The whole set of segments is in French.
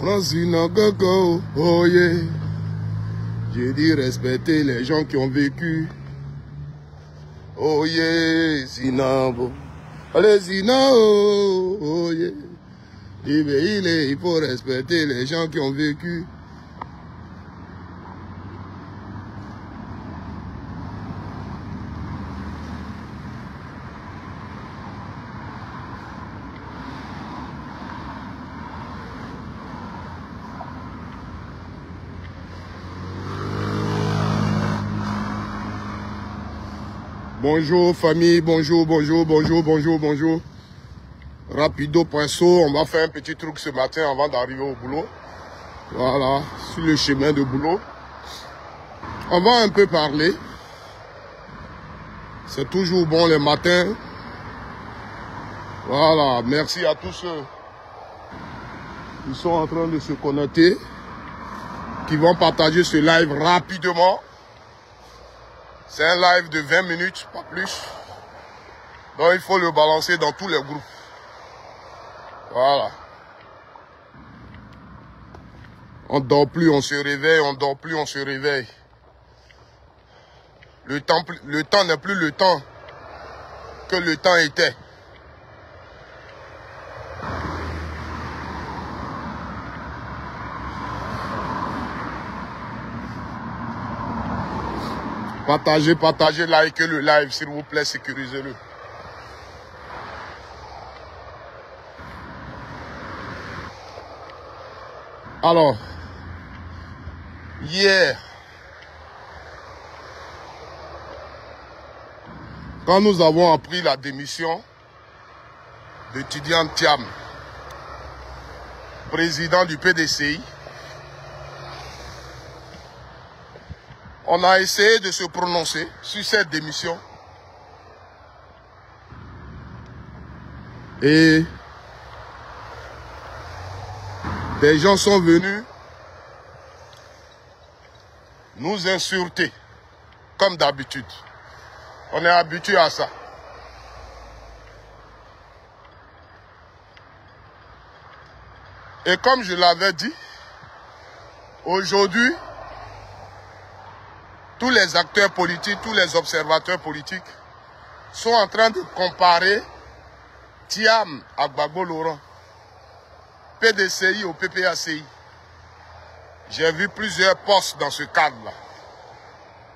Oh yeah. J'ai dit respecter les gens qui ont vécu. Oh yeah, Zinabo. Allez, Zina, oh yeah. Il faut respecter les gens qui ont vécu. Bonjour famille, bonjour. Rapido Pinceau, on va faire un petit truc ce matin avant d'arriver au boulot. Voilà, sur le chemin de boulot. On va un peu parler. C'est toujours bon le matin. Voilà, merci à tous ceux qui sont en train de se connecter, qui vont partager ce live rapidement. C'est un live de 20 minutes, pas plus. Donc il faut le balancer dans tous les groupes. Voilà. On dort plus, on se réveille, on dort plus, on se réveille. Le temps n'est plus le temps que le temps était. Partagez, likez le live, s'il vous plaît, sécurisez-le. Alors, hier, quand nous avons appris la démission de Tidiane Thiam, président du PDCI, on a essayé de se prononcer sur cette démission. Et des gens sont venus nous insulter, comme d'habitude. On est habitué à ça. Et comme je l'avais dit, aujourd'hui, tous les acteurs politiques, tous les observateurs politiques sont en train de comparer Thiam à Gbagbo Laurent, PDCI au PPACI. J'ai vu plusieurs postes dans ce cadre-là.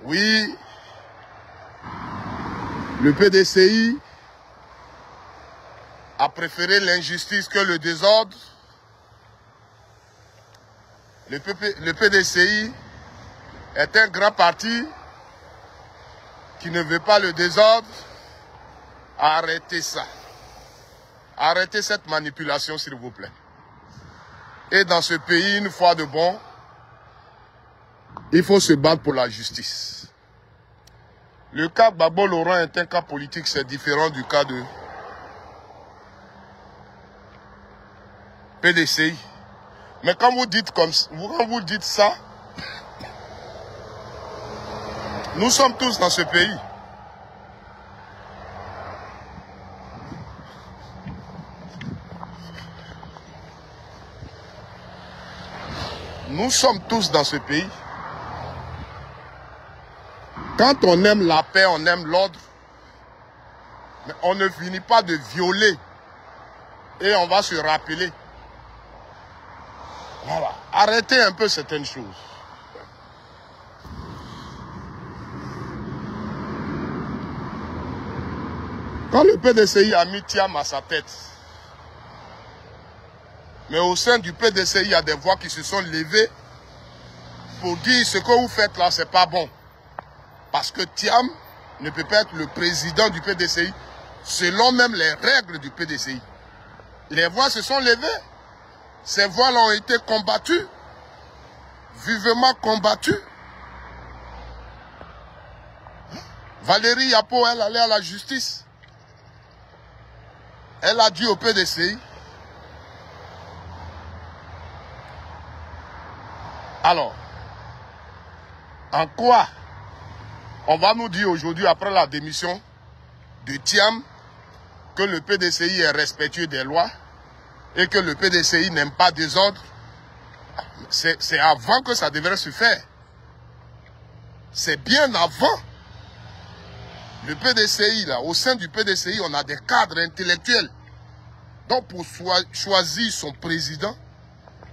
Oui, le PDCI a préféré l'injustice que le désordre. Le PDCI est un grand parti qui ne veut pas le désordre. Arrêtez ça. Arrêtez cette manipulation, s'il vous plaît. Et dans ce pays, une fois de bon, il faut se battre pour la justice. Le cas Gbagbo Laurent est un cas politique, c'est différent du cas de PDCI. Mais quand vous dites ça, nous sommes tous dans ce pays. Nous sommes tous dans ce pays. Quand on aime la paix, on aime l'ordre, mais on ne finit pas de violer. Et on va se rappeler. Voilà. Arrêtez un peu certaines choses. Quand le PDCI a mis Thiam à sa tête, mais au sein du PDCI, il y a des voix qui se sont levées pour dire ce que vous faites là, c'est pas bon. Parce que Thiam ne peut pas être le président du PDCI selon même les règles du PDCI. Les voix se sont levées. Ces voix-là ont été combattues, vivement combattues. Valérie Yapo, elle allait à la justice. Elle a dit au PDCI. Alors, en quoi on va nous dire aujourd'hui, après la démission de Thiam, que le PDCI est respectueux des lois et que le PDCI n'aime pas désordre C'est avant que ça devrait se faire. C'est bien avant. Le PDCI, là, au sein du PDCI, on a des cadres intellectuels. Donc, pour choisir son président,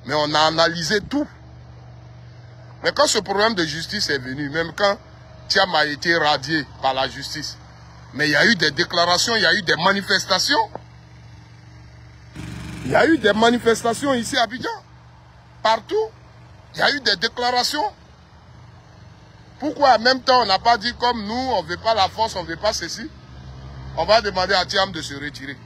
mais on a analysé tout. Mais quand ce problème de justice est venu, même quand Thiam a été radié par la justice, mais il y a eu des déclarations, il y a eu des manifestations. Il y a eu des manifestations ici à Abidjan. Partout, il y a eu des déclarations. Pourquoi en même temps on n'a pas dit comme nous, on ne veut pas la force, on ne veut pas ceci? On va demander à Thiam de se retirer.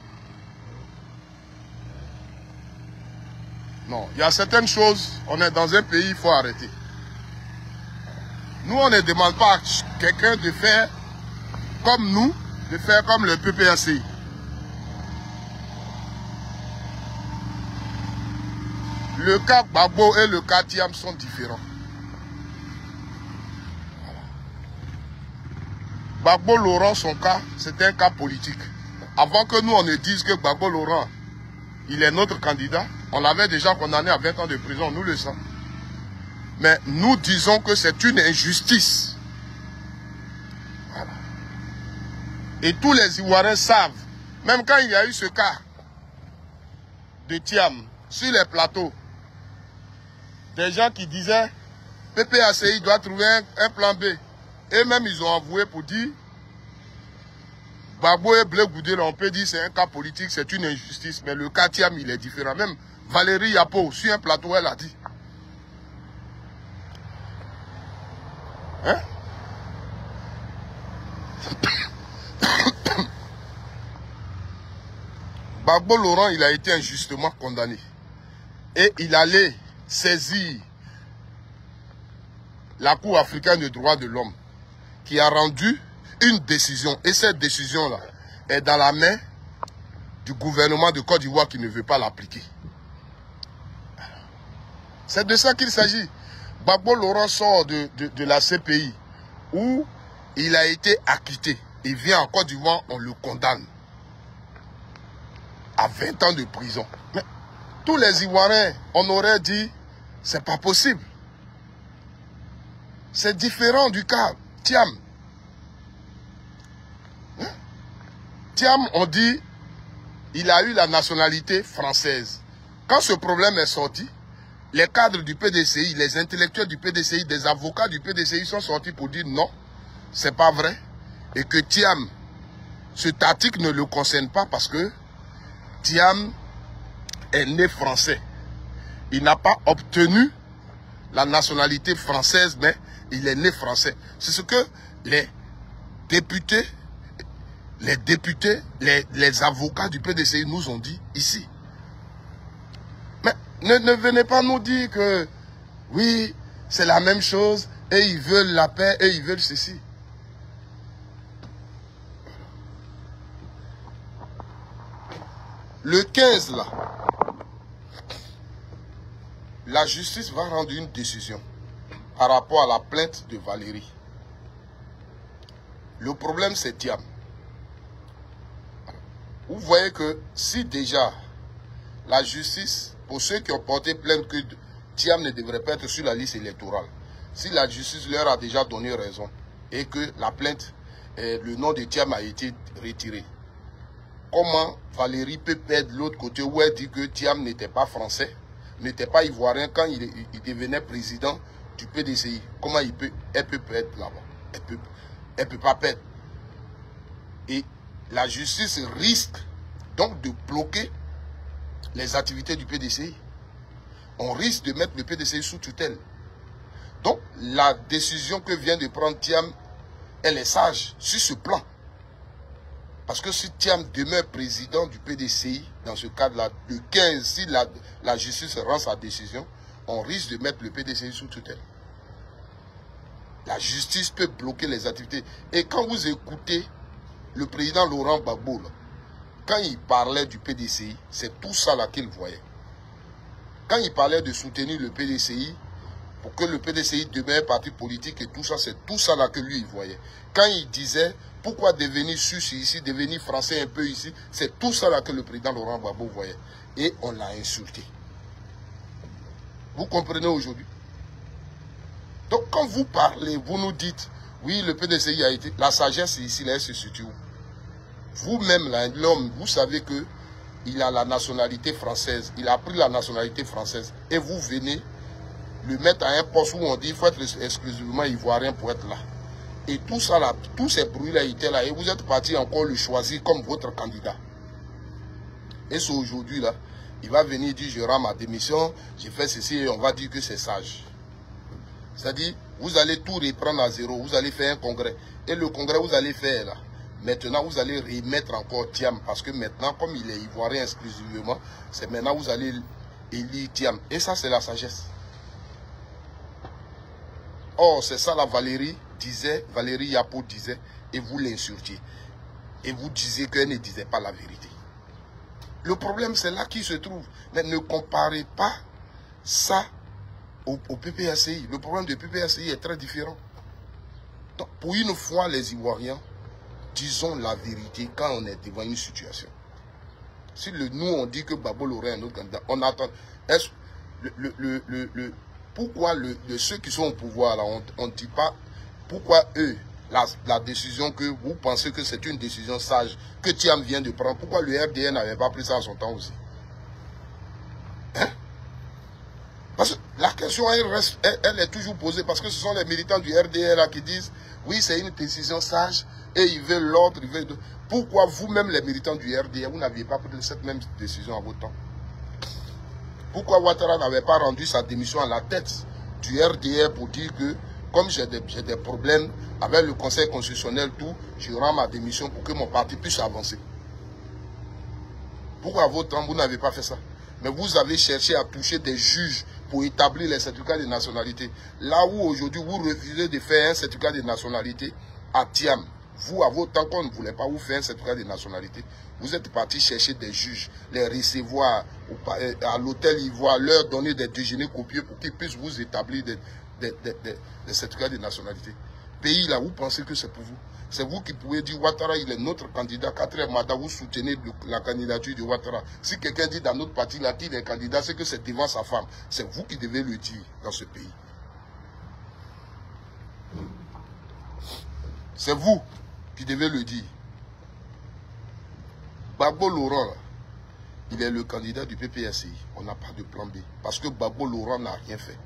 Non, il y a certaines choses, on est dans un pays, il faut arrêter. Nous, on ne demande pas à quelqu'un de faire comme nous, de faire comme le PPACI. Le cas Gbagbo et le cas Thiam sont différents. Gbagbo Laurent, son cas, c'est un cas politique. Avant que nous, on ne dise que Gbagbo Laurent, il est notre candidat, on l'avait déjà condamné à 20 ans de prison, nous le savons. Mais nous disons que c'est une injustice. Voilà. Et tous les Ivoiriens savent, même quand il y a eu ce cas de Thiam sur les plateaux, des gens qui disaient PPACI doit trouver un plan B. Et même ils ont avoué pour dire Gbagbo et Blé Goudé, on peut dire c'est un cas politique, c'est une injustice. Mais le cas Thiam, il est différent. Même Valérie Yapo, sur un plateau, elle a dit. Hein? Gbagbo Laurent, il a été injustement condamné. Et il allait saisir la Cour africaine des droits de l'homme qui a rendu une décision. Et cette décision-là est dans la main du gouvernement de Côte d'Ivoire qui ne veut pas l'appliquer. C'est de ça qu'il s'agit. Gbagbo Laurent sort de la CPI où il a été acquitté. Il vient en Côte d'Ivoire, on le condamne à 20 ans de prison. Mais tous les Ivoiriens, on aurait dit, c'est pas possible. C'est différent du cas Thiam. Hein? Thiam, on dit, il a eu la nationalité française. Quand ce problème est sorti, les cadres du PDCI, les intellectuels du PDCI, des avocats du PDCI sont sortis pour dire non, c'est pas vrai. Et que Thiam, cet article ne le concerne pas parce que Thiam est né français. Il n'a pas obtenu la nationalité française, mais il est né français. C'est ce que les députés, les avocats du PDCI nous ont dit ici. Mais ne venez pas nous dire que oui, c'est la même chose et ils veulent la paix et ils veulent ceci. Le 15 là, la justice va rendre une décision par rapport à la plainte de Valérie. Le problème c'est Thiam. Vous voyez que si déjà la justice, pour ceux qui ont porté plainte que Thiam ne devrait pas être sur la liste électorale, si la justice leur a déjà donné raison et que la plainte, le nom de Thiam a été retiré, comment Valérie peut perdre de l'autre côté où elle dit que Thiam n'était pas français, n'était pas ivoirien quand il devenait président du PDCI? Comment elle peut perdre là-bas? Elle peut pas perdre. Et la justice risque donc de bloquer les activités du PDCI. On risque de mettre le PDCI sous tutelle. Donc la décision que vient de prendre Thiam, elle est sage sur ce plan. Parce que si Thiam demeure président du PDCI, dans ce cadre-là, le 15, si la justice rend sa décision, on risque de mettre le PDCI sous tutelle. La justice peut bloquer les activités. Et quand vous écoutez le président Laurent Gbagbo, là, quand il parlait du PDCI, c'est tout ça là qu'il voyait. Quand il parlait de soutenir le PDCI, pour que le PDCI demeure parti politique et tout ça, c'est tout ça là que lui il voyait. Quand il disait pourquoi devenir suisse ici, devenir français un peu ici, c'est tout ça là que le président Laurent Gbagbo voyait. Et on l'a insulté. Vous comprenez aujourd'hui? Donc quand vous parlez, vous nous dites, oui, le PDCI a été... La sagesse ici, là, elle se situe où? Vous-même, l'homme, vous savez que il a la nationalité française. Il a pris la nationalité française. Et vous venez le mettre à un poste où on dit qu'il faut être exclusivement ivoirien pour être là. Et tout ça là, tous ces bruits-là étaient là. Et vous êtes parti encore le choisir comme votre candidat. Et c'est aujourd'hui là, il va venir dire je rends ma démission, j'ai fait ceci et on va dire que c'est sage. C'est-à-dire, vous allez tout reprendre à zéro, vous allez faire un congrès. Et le congrès vous allez faire là. Maintenant vous allez remettre encore Thiam. Parce que maintenant, comme il est ivoirien exclusivement, c'est maintenant vous allez élire Thiam. Et ça c'est la sagesse. Or, c'est ça la Valérie disait, Valérie Yapo disait, et vous l'insultiez. Et vous disiez qu'elle ne disait pas la vérité. Le problème, c'est là qui se trouve. Mais ne comparez pas ça au PPACI. Le problème du PPACI est très différent. Donc, pour une fois, les Ivoiriens, disons la vérité quand on est devant une situation. Si nous, on dit que Gbagbo aurait un autre candidat, on attend. Est-ce pourquoi ceux qui sont au pouvoir, là, on ne dit pas pourquoi eux, la décision que vous pensez que c'est une décision sage, que Thiam vient de prendre, pourquoi le RDR n'avait pas pris ça en son temps aussi? Hein? Parce que la question, elle est toujours posée, parce que ce sont les militants du RDR là, qui disent, oui, c'est une décision sage, et ils veulent l'autre, ils veulent... Pourquoi vous-même, les militants du RDR, vous n'aviez pas pris cette même décision à votre temps? Pourquoi Ouattara n'avait pas rendu sa démission à la tête du RDR pour dire que, comme j'ai des problèmes avec le Conseil constitutionnel, tout, je rends ma démission pour que mon parti puisse avancer? Pourquoi à votre temps, vous n'avez pas fait ça? Mais vous avez cherché à toucher des juges pour établir les certificats de nationalité. Là où aujourd'hui, vous refusez de faire un certificat de nationalité à Thiam. Vous, à votre temps, qu'on ne voulait pas vous faire un certificat de nationalité, vous êtes parti chercher des juges, les recevoir à l'hôtel Ivoire, leur donner des déjeuners copieux pour qu'ils puissent vous établir des certificats de nationalité. Pays là, vous pensez que c'est pour vous? C'est vous qui pouvez dire Ouattara, il est notre candidat. 4e mandat, vous soutenez la candidature de Ouattara. Si quelqu'un dit dans notre parti là qu'il est candidat, c'est que c'est devant sa femme. C'est vous qui devez le dire dans ce pays. C'est vous qui devez le dire. Gbagbo Laurent, là, il est le candidat du PPACI. On n'a pas de plan B. Parce que Gbagbo Laurent n'a rien fait.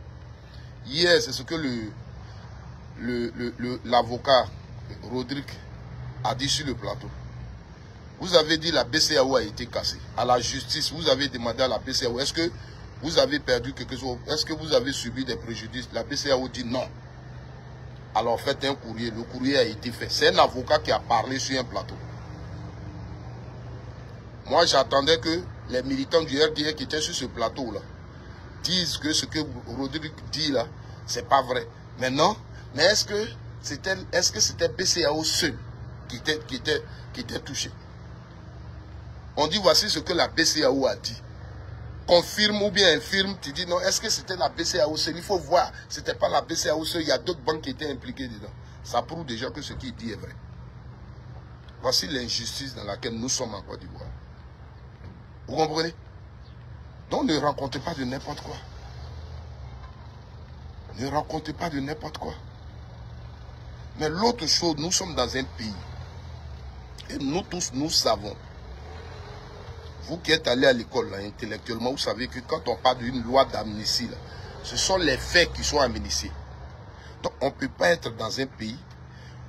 Hier, c'est ce que l'avocat Rodrigue a dit sur le plateau. Vous avez dit la BCEAO a été cassée. À la justice, vous avez demandé à la BCEAO, est-ce que vous avez perdu quelque chose? Est-ce que vous avez subi des préjudices? La BCEAO dit non. Alors faites un courrier. Le courrier a été fait. C'est un avocat qui a parlé sur un plateau. Moi, j'attendais que les militants du RDR qui étaient sur ce plateau-là disent que ce que Rodrigue dit là, c'est pas vrai. Mais non. Mais est-ce que c'était BCEAO seul qui était touché? On dit voici ce que la BCEAO a dit. Confirme ou bien infirme, tu dis non, est-ce que c'était la BCEAO seul? Il faut voir, c'était pas la BCEAO seul, il y a d'autres banques qui étaient impliquées dedans. Ça prouve déjà que ce qu'il dit est vrai. Voici l'injustice dans laquelle nous sommes en Côte d'Ivoire. Vous comprenez? Donc ne racontez pas de n'importe quoi. Ne racontez pas de n'importe quoi. Mais l'autre chose, nous sommes dans un pays. Et nous tous, nous savons. Vous qui êtes allés à l'école, intellectuellement, vous savez que quand on parle d'une loi d'amnistie, ce sont les faits qui sont amnistiés. Donc on ne peut pas être dans un pays,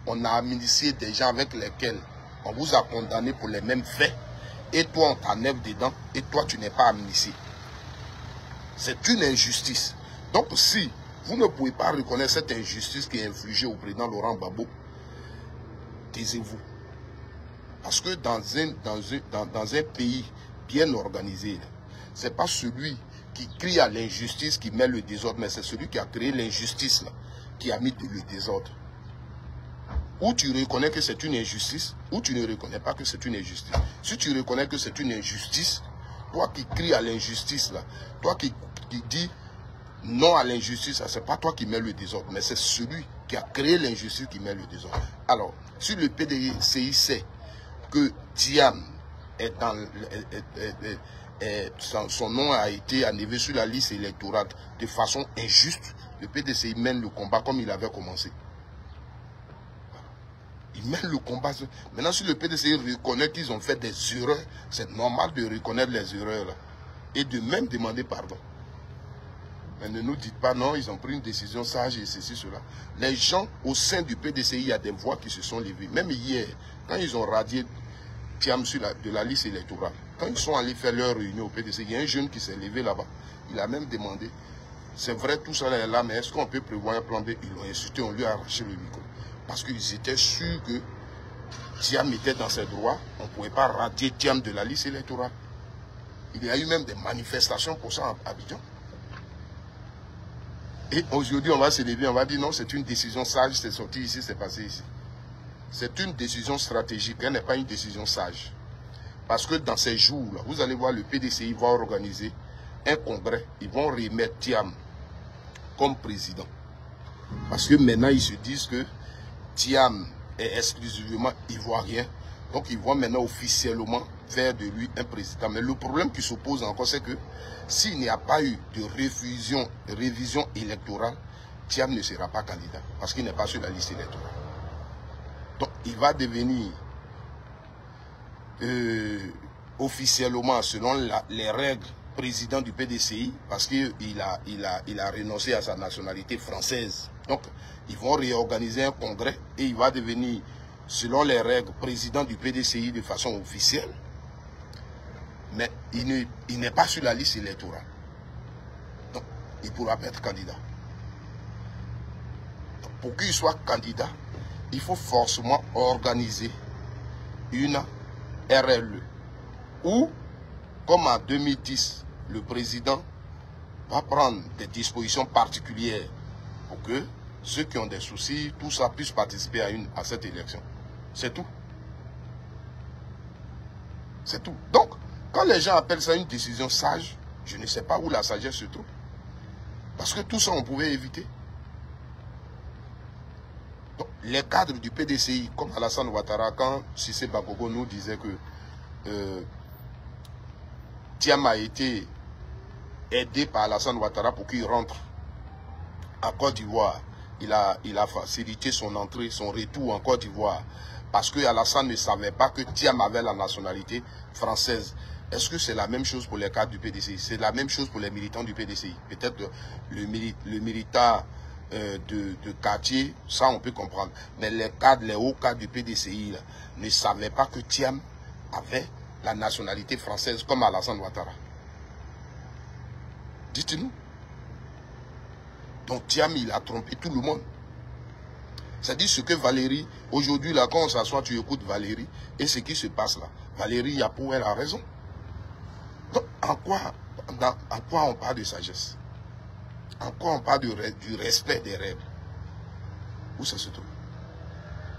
on a amnistié des gens avec lesquels on vous a condamné pour les mêmes faits, et toi on t'enlève dedans, et toi tu n'es pas amnistié. C'est une injustice. Donc si vous ne pouvez pas reconnaître cette injustice qui est infligée au président Laurent Gbagbo, taisez-vous. Parce que dans un pays bien organisé, ce n'est pas celui qui crie à l'injustice qui met le désordre, mais c'est celui qui a créé l'injustice qui a mis le désordre. Ou tu reconnais que c'est une injustice, ou tu ne reconnais pas que c'est une injustice. Si tu reconnais que c'est une injustice, toi qui cries à l'injustice, toi qui dis non à l'injustice, ce n'est pas toi qui mets le désordre, mais c'est celui qui a créé l'injustice qui met le désordre. Alors, si le PDCI sait que Thiam est son nom a été enlevé sur la liste électorale de façon injuste, le PDCI mène le combat comme il avait commencé. Il mène le combat. Maintenant, si le PDCI reconnaît qu'ils ont fait des erreurs, c'est normal de reconnaître les erreurs là, et de même demander pardon. Mais ne nous dites pas non, ils ont pris une décision sage et ceci, cela. Les gens au sein du PDCI, il y a des voix qui se sont levées. Même hier, quand ils ont radié Thiam de la liste électorale, quand ils sont allés faire leur réunion au PDCI, il y a un jeune qui s'est levé là-bas. Il a même demandé, c'est vrai tout ça est là, mais est-ce qu'on peut prévoir un plan B? Ils l'ont insulté, on lui a arraché le micro. Parce qu'ils étaient sûrs que Thiam était dans ses droits, on ne pouvait pas radier Thiam de la liste électorale. Il y a eu même des manifestations pour ça à Abidjan. Et aujourd'hui, on va se lever, on va dire non, c'est une décision sage, c'est sorti ici, c'est passé ici. C'est une décision stratégique, elle n'est pas une décision sage. Parce que dans ces jours-là, vous allez voir, le PDCI va organiser un congrès. Ils vont remettre Thiam comme président. Parce que maintenant, ils se disent que Thiam est exclusivement ivoirien. Donc, ils vont maintenant officiellement faire de lui un président. Mais le problème qui se pose encore, c'est que s'il n'y a pas eu de révision électorale, Thiam ne sera pas candidat. Parce qu'il n'est pas sur la liste électorale. Donc, il va devenir officiellement, selon les règles, président du PDCI, parce qu'il a renoncé à sa nationalité française. Donc, ils vont réorganiser un congrès et il va devenir, selon les règles, président du PDCI de façon officielle. Mais il n'est pas sur la liste électorale. Donc, il ne pourra pas être candidat. Donc, pour qu'il soit candidat, il faut forcément organiser une RLE. Ou, comme en 2010, le président va prendre des dispositions particulières pour que ceux qui ont des soucis, tout ça, puissent participer à cette élection. C'est tout. C'est tout. Donc, quand les gens appellent ça une décision sage, je ne sais pas où la sagesse se trouve. Parce que tout ça, on pouvait éviter. Donc, les cadres du PDCI, comme Alassane Ouattara, quand Cissé Bakoko nous disait que Thiam a été aidé par Alassane Ouattara pour qu'il rentre en Côte d'Ivoire. Il a facilité son entrée, son retour en Côte d'Ivoire. Parce que Alassane ne savait pas que Thiam avait la nationalité française. Est-ce que c'est la même chose pour les cadres du PDCI? C'est la même chose pour les militants du PDCI. Peut-être le militant de quartier, ça on peut comprendre. Mais les hauts cadres du PDCI là, ne savaient pas que Thiam avait la nationalité française comme Alassane Ouattara. Dites-nous. Donc Thiam, il a trompé tout le monde. C'est-à-dire ce que Valérie, aujourd'hui là, quand on s'assoit, tu écoutes Valérie, et ce qui se passe là. Valérie Yapou, elle a raison. Donc en quoi on parle de sagesse? En quoi on parle du respect des règles? Où ça se trouve?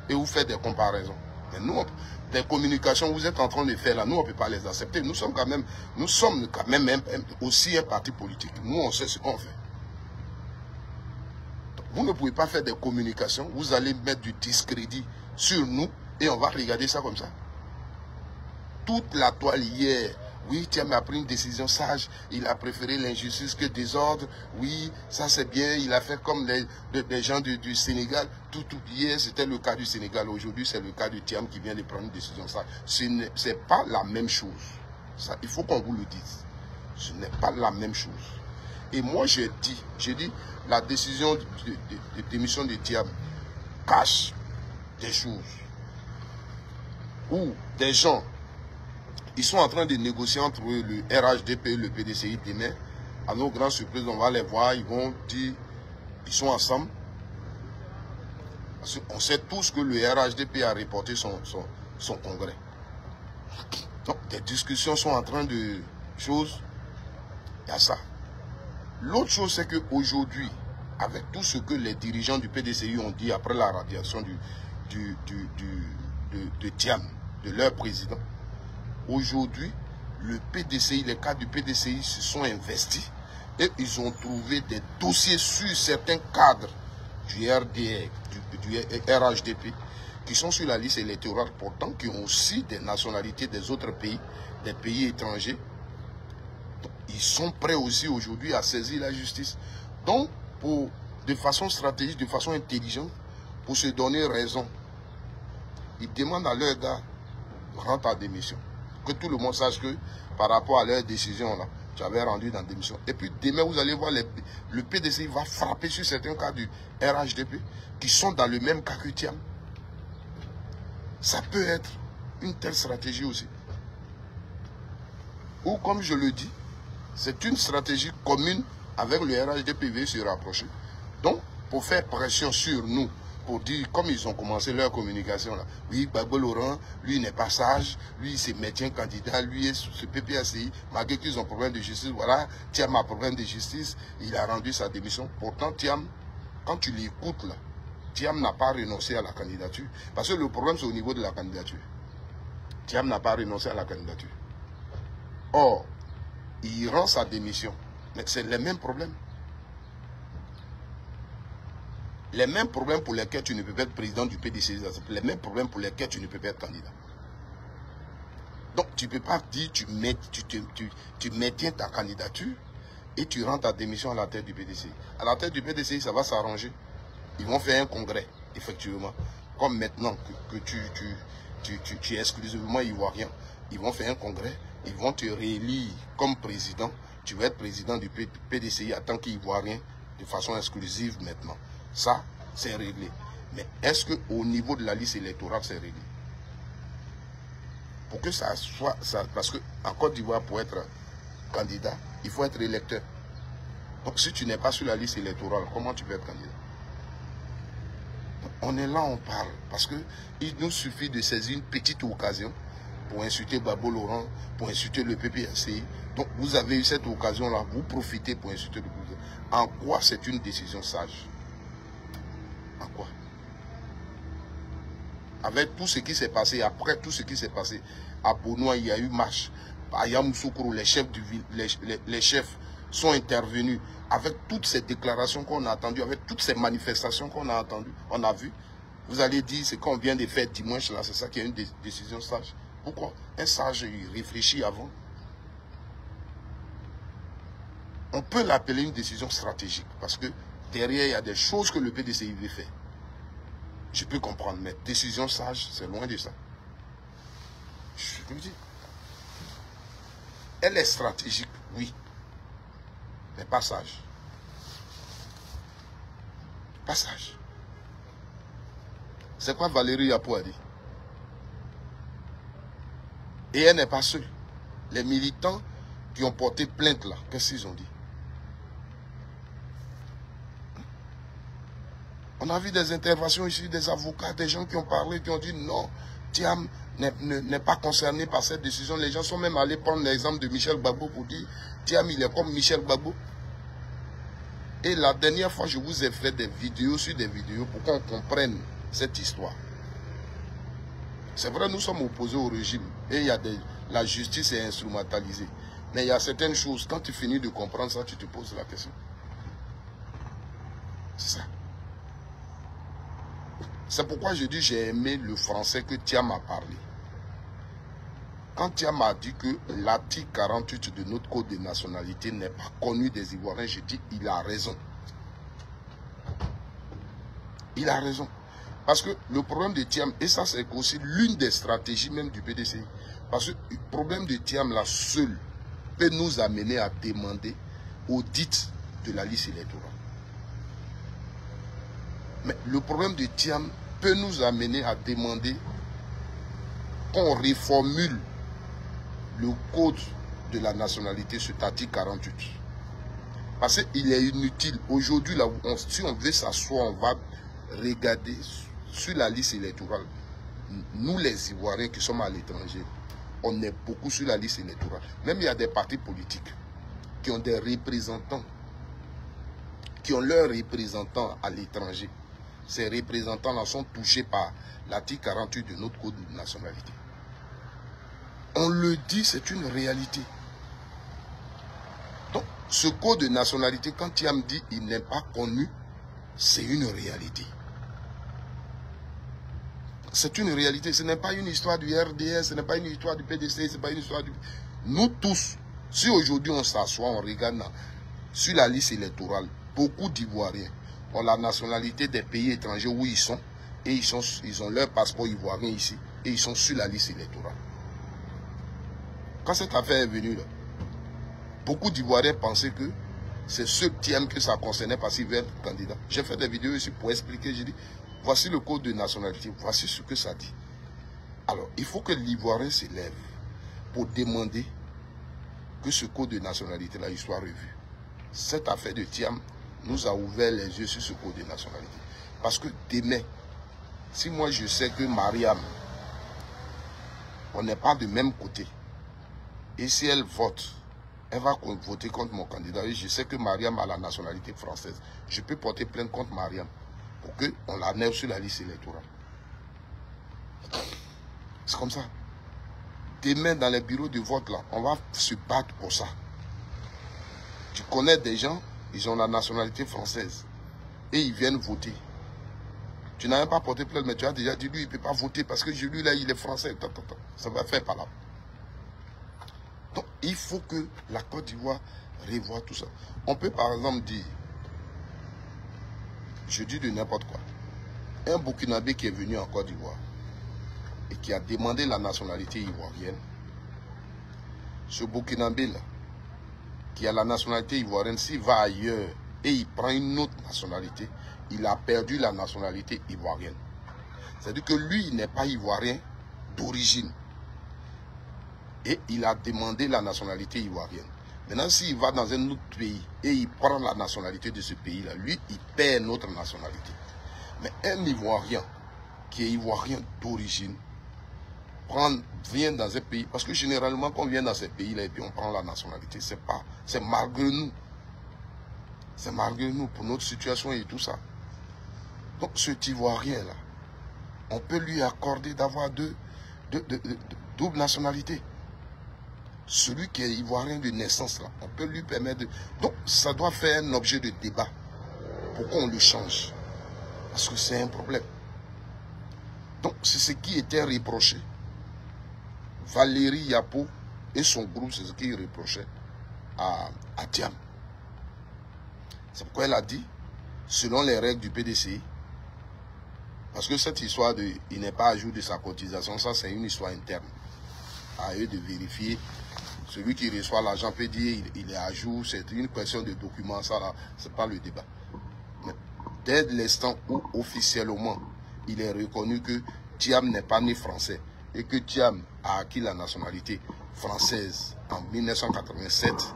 Et vous faites des comparaisons. Mais nous, des communications que vous êtes en train de faire là, nous on ne peut pas les accepter. Nous sommes quand même aussi un parti politique. Nous on sait ce qu'on fait. Vous ne pouvez pas faire des communications, vous allez mettre du discrédit sur nous et on va regarder ça comme ça. Toute la toile hier, oui, Thiam a pris une décision sage, il a préféré l'injustice que désordre, oui, ça c'est bien, il a fait comme les gens du Sénégal, tout hier c'était le cas du Sénégal, aujourd'hui c'est le cas de Thiam qui vient de prendre une décision sage. Ce n'est pas la même chose, ça, il faut qu'on vous le dise, ce n'est pas la même chose. Et moi j'ai dit, la décision de démission de Thiam cache des choses où des gens, ils sont en train de négocier entre eux, le RHDP et le PDCI demain. À nos grandes surprises, on va les voir, ils vont dire, ils sont ensemble. Parce qu'on sait tous que le RHDP a reporté son congrès. Donc, des discussions sont en train de choses. Il y a ça. L'autre chose, c'est qu'aujourd'hui, avec tout ce que les dirigeants du PDCI ont dit après la radiation de Thiam, de leur président, aujourd'hui, le PDCI, les cadres du PDCI se sont investis et ils ont trouvé des dossiers sur certains cadres du RDR, du RHDP, qui sont sur la liste électorale pourtant, qui ont aussi des nationalités des autres pays, des pays étrangers. ils sont prêts aussi aujourd'hui à saisir la justice. Donc, de façon stratégique, de façon intelligente, pour se donner raison, ils demandent à leur gars, rends ta démission. Que tout le monde sache que par rapport à leur décision, là, tu avais rendu dans la démission. Et puis demain, vous allez voir, le PDCI va frapper sur certains cas du RHDP qui sont dans le même cas que Thiam. Ça peut être une telle stratégie aussi. Ou comme je le dis, c'est une stratégie commune avec le RHDP veut se rapprocher. Donc, pour faire pression sur nous, pour dire, comme ils ont commencé leur communication là, oui, Gbagbo Laurent, lui n'est pas sage, lui c'est maintien candidat, lui est ce PPACI, malgré qu'ils ont problème de justice, voilà, Thiam a problème de justice, il a rendu sa démission. Pourtant, Thiam, quand tu l'écoutes là, Thiam n'a pas renoncé à la candidature. Parce que le problème c'est au niveau de la candidature. Thiam n'a pas renoncé à la candidature. Or, il rend sa démission, mais c'est les mêmes problèmes. Les mêmes problèmes pour lesquels tu ne peux pas être président du PDC, les mêmes problèmes pour lesquels tu ne peux pas être candidat. Donc, tu ne peux pas dire tu maintiens ta candidature et tu rends ta démission à la tête du PDC. À la tête du PDC, ça va s'arranger. Ils vont faire un congrès, effectivement. Comme maintenant que tu es exclusivement ivoirien. Ils vont faire un congrès, ils vont te réélire comme président. Tu vas être président du PDCI en tant qu'Ivoirien de façon exclusive maintenant. Ça, c'est réglé. Mais est-ce qu'au niveau de la liste électorale, c'est réglé? Pour que ça soit... parce qu'en Côte d'Ivoire, pour être candidat, il faut être électeur. Donc si tu n'es pas sur la liste électorale, comment tu peux être candidat? On est là, on parle. Parce qu'il nous suffit de saisir une petite occasion pour insulter Gbagbo Laurent, pour insulter le PPACI. Donc vous avez eu cette occasion-là, vous profitez pour insulter le PPACI. En quoi c'est une décision sage? En quoi? Avec tout ce qui s'est passé, après tout ce qui s'est passé, à Bonois, il y a eu marche. À Yamoussoukro, les chefs sont intervenus. Avec toutes ces déclarations qu'on a entendues, avec toutes ces manifestations qu'on a entendues, on a vu. Vous allez dire, c'est qu'on vient de faire dimanche, là, c'est ça qui est une décision sage. Pourquoi? Un sage, il réfléchit avant. On peut l'appeler une décision stratégique, parce que derrière, il y a des choses que le PDCI veut faire. Je peux comprendre, mais décision sage, c'est loin de ça. Je me dis, elle est stratégique, oui, mais pas sage. Pas sage. C'est quoi Valérie Yapo a dit? Et elle n'est pas seule. Les militants qui ont porté plainte là, qu'est-ce qu'ils ont dit? On a vu des interventions ici, des avocats, des gens qui ont parlé, qui ont dit non, Thiam n'est pas concerné par cette décision. Les gens sont même allés prendre l'exemple de Michel Gbagbo pour dire Thiam, il est comme Michel Gbagbo. Et la dernière fois, je vous ai fait des vidéos sur des vidéos pour qu'on comprenne cette histoire. C'est vrai, nous sommes opposés au régime et il y a la justice est instrumentalisée. Mais il y a certaines choses, quand tu finis de comprendre ça, tu te poses la question. C'est ça. C'est pourquoi je dis j'ai aimé le français que Thiam a parlé. Quand Thiam a dit que l'article 48 de notre code de nationalité n'est pas connu des Ivoiriens, je dis il a raison. Il a raison. Parce que le problème de Thiam, et ça c'est aussi l'une des stratégies même du PDCI, parce que le problème de Thiam là seul peut nous amener à demander audit de la liste électorale. Mais le problème de Thiam peut nous amener à demander qu'on reformule le code de la nationalité sur l'article 48. Parce qu'il est inutile. Aujourd'hui, si on veut s'asseoir, on va regarder sur la liste électorale. Nous, les Ivoiriens qui sommes à l'étranger, on est beaucoup sur la liste électorale. Même il y a des partis politiques qui ont des représentants, qui ont leurs représentants à l'étranger. Ces représentants-là sont touchés par l'article 48 de notre code de nationalité. On le dit, c'est une réalité. Donc, ce code de nationalité, quand Thiam dit il n'est pas connu, c'est une réalité. C'est une réalité. Ce n'est pas une histoire du RDS, ce n'est pas une histoire du PDC, ce n'est pas une histoire du... Nous tous, Si aujourd'hui on s'assoit, on regarde sur la liste électorale, beaucoup d'Ivoiriens ont la nationalité des pays étrangers où ils sont, et ils ont leur passeport ivoirien ici, et ils sont sur la liste électorale. Quand cette affaire est venue, là, beaucoup d'Ivoiriens pensaient que c'est ceux qui aiment que ça concernait parce qu'ils veulent être candidats. J'ai fait des vidéos ici pour expliquer, j'ai dit, voici le code de nationalité, voici ce que ça dit. Alors, il faut que l'Ivoirien s'élève pour demander que ce code de nationalité-là, il soit revu. Cette affaire de Thiam nous a ouvert les yeux sur ce code de nationalité. Parce que demain, si moi je sais que Mariam, on n'est pas du même côté, et si elle vote, elle va voter contre mon candidat, et je sais que Mariam a la nationalité française, je peux porter plainte contre Mariam pour qu'on la nève sur la liste électorale. C'est comme ça. Demain, dans les bureaux de vote, là, on va se battre pour ça. Tu connais des gens, ils ont la nationalité française. Et ils viennent voter. Tu n'as même pas porté plainte, mais tu as déjà dit, lui, il ne peut pas voter parce que lui, là, il est français. Ça va faire par là. Donc, il faut que la Côte d'Ivoire revoie tout ça. On peut, par exemple, dire, je dis de n'importe quoi, un Burkinabé qui est venu en Côte d'Ivoire et qui a demandé la nationalité ivoirienne, ce Burkinabé-là, qui a la nationalité ivoirienne, s'il va ailleurs et il prend une autre nationalité, il a perdu la nationalité ivoirienne. C'est-à-dire que lui, il n'est pas ivoirien d'origine. Et il a demandé la nationalité ivoirienne. Maintenant, s'il va dans un autre pays et il prend la nationalité de ce pays-là, lui, il perd notre nationalité. Mais un Ivoirien qui est ivoirien d'origine, vient dans un pays, parce que généralement quand on vient dans ces pays-là et puis on prend la nationalité, c'est malgré nous. C'est malgré nous pour notre situation et tout ça. Donc cet Ivoirien-là, on peut lui accorder d'avoir double nationalité. Celui qui est Ivoirien de naissance, là, on peut lui permettre de... Donc ça doit faire un objet de débat pour qu'on le change. Parce que c'est un problème. Donc c'est ce qui était reproché. Valérie Yapo et son groupe, c'est ce qu'ils reprochaient à Thiam. C'est pourquoi elle a dit, selon les règles du PDCI, parce que cette histoire de il n'est pas à jour de sa cotisation, ça c'est une histoire interne. À eux de vérifier. Celui qui reçoit l'argent peut dire il est à jour, c'est une question de documents, ça là, c'est pas le débat. Mais dès l'instant où officiellement il est reconnu que Thiam n'est pas né français, et que Thiam a acquis la nationalité française en 1987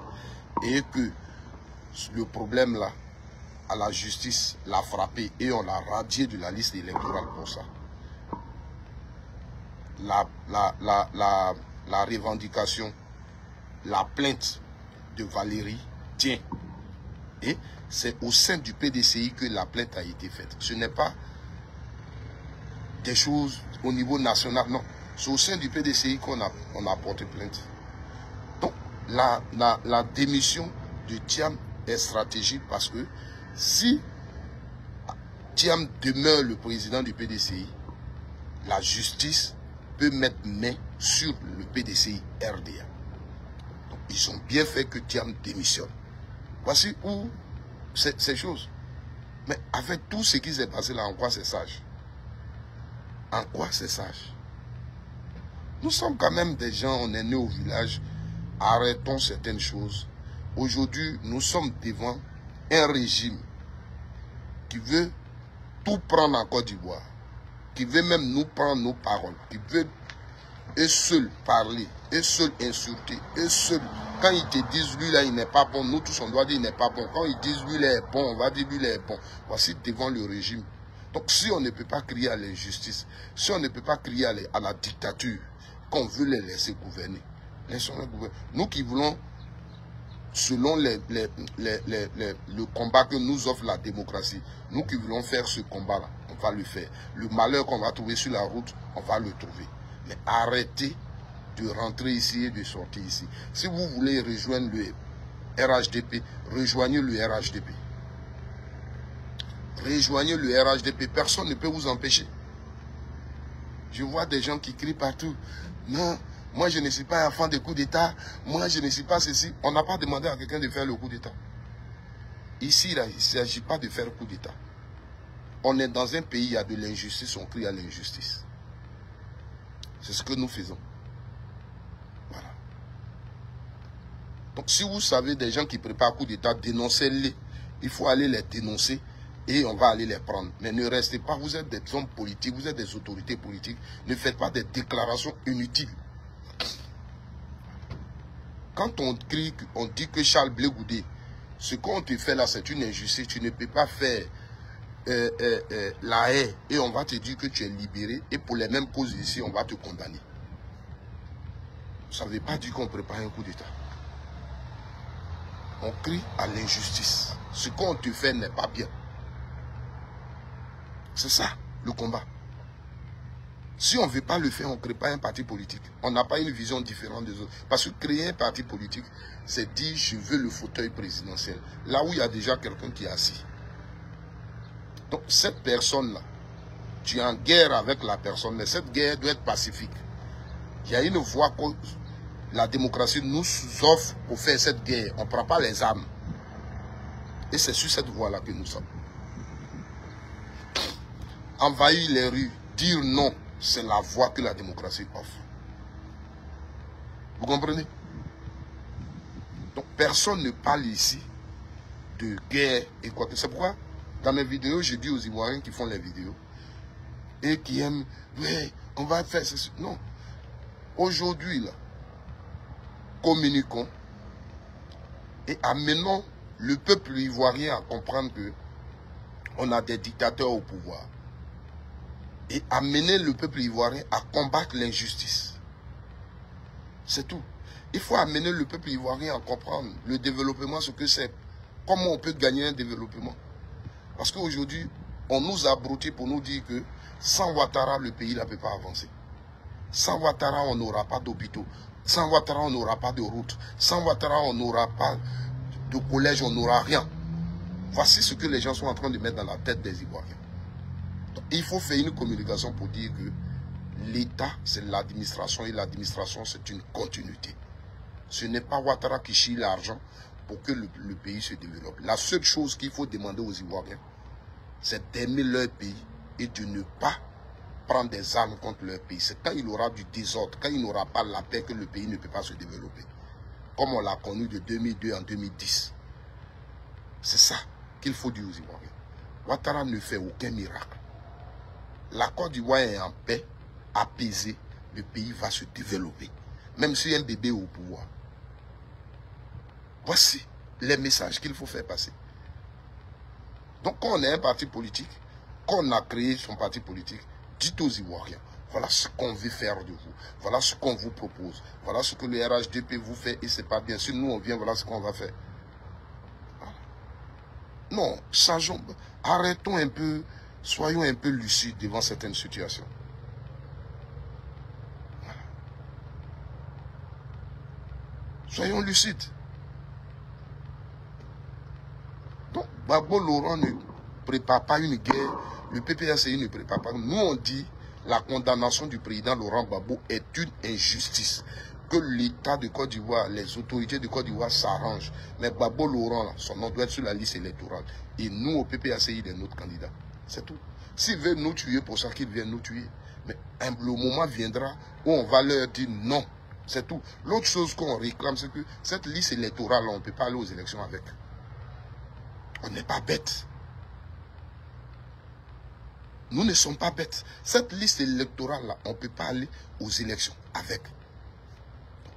et que le problème là, à la justice l'a frappé et on l'a radié de la liste électorale pour ça. La revendication, la plainte de Valérie tient. Et c'est au sein du PDCI que la plainte a été faite. Ce n'est pas des choses au niveau national, non. C'est au sein du PDCI qu'on a porté plainte. Donc, la démission de Thiam est stratégique parce que si Thiam demeure le président du PDCI, la justice peut mettre main sur le PDCI RDA. Donc, ils ont bien fait que Thiam démissionne. Voici où ces choses. Mais avec tout ce qui s'est passé là, en quoi c'est sage? En quoi c'est sage? Nous sommes quand même des gens, on est nés au village, arrêtons certaines choses. Aujourd'hui, nous sommes devant un régime qui veut tout prendre en Côte d'Ivoire, qui veut même nous prendre nos paroles, qui veut eux seuls parler, eux seuls insulter, eux seuls. Quand ils te disent lui là il n'est pas bon, nous tous on doit dire il n'est pas bon. Quand ils disent lui il est bon, on va dire lui il est bon. Voici devant le régime. Donc si on ne peut pas crier à l'injustice, si on ne peut pas crier à la dictature, qu'on veut les laisser gouverner, laissons-les gouverner. Nous qui voulons, selon le combat que nous offre la démocratie, nous qui voulons faire ce combat-là, on va le faire. Le malheur qu'on va trouver sur la route, on va le trouver. Mais arrêtez de rentrer ici et de sortir ici. Si vous voulez rejoindre le RHDP, rejoignez le RHDP. Rejoignez le RHDP, personne ne peut vous empêcher. Je vois des gens qui crient partout. Non, Moi, je ne suis pas enfant de coup d'État. Moi, je ne suis pas ceci. On n'a pas demandé à quelqu'un de faire le coup d'État. Ici, là, il ne s'agit pas de faire le coup d'État. On est dans un pays, il y a de l'injustice, on crie à l'injustice. C'est ce que nous faisons. Voilà. Donc, si vous savez des gens qui préparent coup d'État, dénoncez-les. Il faut aller les dénoncer et on va aller les prendre. Mais ne restez pas, vous êtes des hommes politiques, vous êtes des autorités politiques. Ne faites pas des déclarations inutiles. Quand on crie, on dit que Charles Blé Goudé, ce qu'on te fait là, c'est une injustice. Tu ne peux pas faire la haie et on va te dire que tu es libéré. Et pour les mêmes causes ici, on va te condamner. Ça ne veut pas dire qu'on prépare un coup d'État. On crie à l'injustice. Ce qu'on te fait n'est pas bien. C'est ça, le combat. Si on ne veut pas le faire, on ne crée pas un parti politique. On n'a pas une vision différente des autres. Parce que créer un parti politique, c'est dire je veux le fauteuil présidentiel. Là où il y a déjà quelqu'un qui est assis. Donc cette personne-là, tu es en guerre avec la personne, mais cette guerre doit être pacifique. Il y a une voie que la démocratie nous offre pour faire cette guerre. On ne prend pas les armes. Et c'est sur cette voie-là que nous sommes. Envahir les rues, dire non, c'est la voie que la démocratie offre. Vous comprenez? Donc personne ne parle ici de guerre et quoi que ce soit. C'est pourquoi dans mes vidéos, je dis aux Ivoiriens qui font les vidéos et qui aiment, ouais, on va faire ceci. Non. Aujourd'hui, là, communiquons et amenons le peuple ivoirien à comprendre que on a des dictateurs au pouvoir. Et amener le peuple ivoirien à combattre l'injustice. C'est tout. Il faut amener le peuple ivoirien à comprendre le développement, ce que c'est. Comment on peut gagner un développement. Parce qu'aujourd'hui, on nous a brouté pour nous dire que sans Ouattara, le pays ne peut pas avancer. Sans Ouattara, on n'aura pas d'hôpitaux. Sans Ouattara, on n'aura pas de routes. Sans Ouattara, on n'aura pas de collège, on n'aura rien. Voici ce que les gens sont en train de mettre dans la tête des Ivoiriens. Il faut faire une communication pour dire que l'État, c'est l'administration et l'administration, c'est une continuité. Ce n'est pas Ouattara qui chie l'argent pour que le pays se développe. La seule chose qu'il faut demander aux Ivoiriens, c'est d'aimer leur pays et de ne pas prendre des armes contre leur pays. C'est quand il y aura du désordre, quand il n'aura pas la paix que le pays ne peut pas se développer. Comme on l'a connu de 2002 en 2010. C'est ça qu'il faut dire aux Ivoiriens. Ouattara ne fait aucun miracle. La Côte d'Ivoire est en paix, apaisée, le pays va se développer. Même si un bébé est au pouvoir. Voici les messages qu'il faut faire passer. Donc quand on est un parti politique, quand on a créé son parti politique, dites aux Ivoiriens, voilà ce qu'on veut faire de vous. Voilà ce qu'on vous propose. Voilà ce que le RHDP vous fait et c'est pas bien. Si nous on vient, voilà ce qu'on va faire. Voilà. Non, changeons, arrêtons un peu. Soyons un peu lucides devant certaines situations. Voilà. Soyons lucides. Donc, Gbagbo Laurent ne prépare pas une guerre. Le PPACI ne prépare pas. Nous, on dit la condamnation du président Laurent Gbagbo est une injustice. Que l'État de Côte d'Ivoire, les autorités de Côte d'Ivoire s'arrangent. Mais Gbagbo Laurent, là, son nom doit être sur la liste électorale. Et nous, au PPACI, il est notre candidat. C'est tout. S'ils veulent nous tuer, pour ça qu'ils viennent nous tuer. Mais le moment viendra où on va leur dire non. C'est tout. L'autre chose qu'on réclame, c'est que cette liste électorale, on ne peut pas aller aux élections avec. On n'est pas bêtes. Nous ne sommes pas bêtes. Cette liste électorale-là, on ne peut pas aller aux élections avec.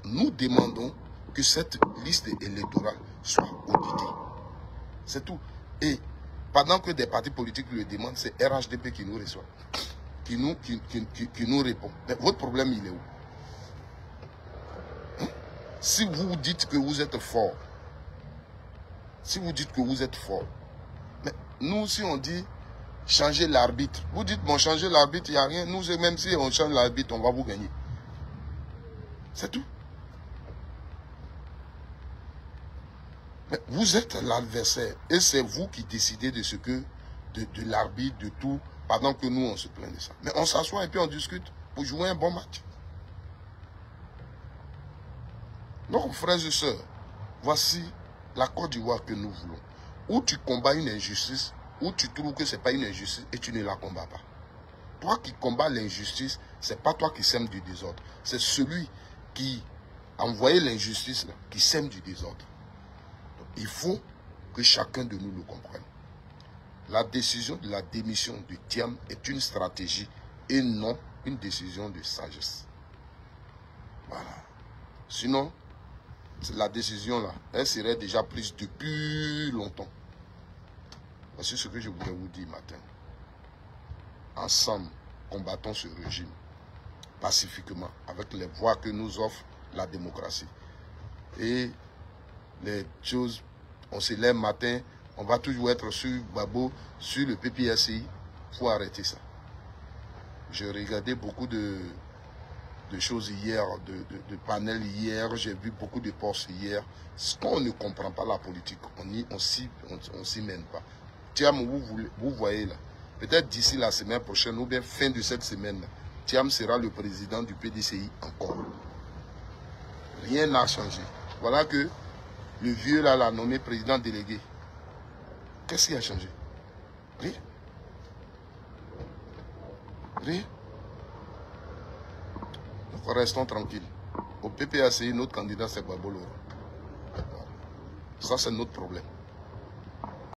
Nous demandons que cette liste électorale soit auditée. C'est tout. Et pendant que des partis politiques le demandent, c'est RHDP qui nous reçoit, qui nous répond. Mais votre problème, il est où? Hein? Si vous dites que vous êtes fort, mais nous, si on dit changer l'arbitre, vous dites, bon, changer l'arbitre, il n'y a rien. Nous, même si on change l'arbitre, on va vous gagner. C'est tout. Mais vous êtes l'adversaire et c'est vous qui décidez de ce que, de l'arbitre, de tout, pendant que nous on se plaint de ça. Mais on s'assoit et puis on discute pour jouer un bon match. Donc, frères et sœurs, voici la Côte d'Ivoire que nous voulons. Où tu combats une injustice, où tu trouves que ce n'est pas une injustice et tu ne la combats pas. Toi qui combats l'injustice, ce n'est pas toi qui sème du désordre. C'est celui qui a envoyé l'injustice qui sème du désordre. Donc, il faut que chacun de nous le comprenne. La décision de la démission de Thiam est une stratégie et non une décision de sagesse. Voilà. Sinon, la décision là, elle serait déjà prise depuis longtemps. Voici ce que je voulais vous dire matin. Ensemble, combattons ce régime pacifiquement avec les voies que nous offre la démocratie. Et les choses, on se lève matin, on va toujours être sur Babo, sur le PPSI. Il faut arrêter ça. J'ai regardé beaucoup de choses hier, de panels hier, j'ai vu beaucoup de posts hier. Quand on ne comprend pas la politique, on s'y mène pas. Thiam, vous voyez là, peut-être d'ici la semaine prochaine ou bien fin de cette semaine, Thiam sera le président du PDCI encore. Rien n'a changé. Voilà que le vieux là l'a nommé président délégué. Qu'est-ce qui a changé? Rien. Rien. Donc restons tranquilles. Au PPACI, notre candidat c'est Babolo. Ça c'est notre problème.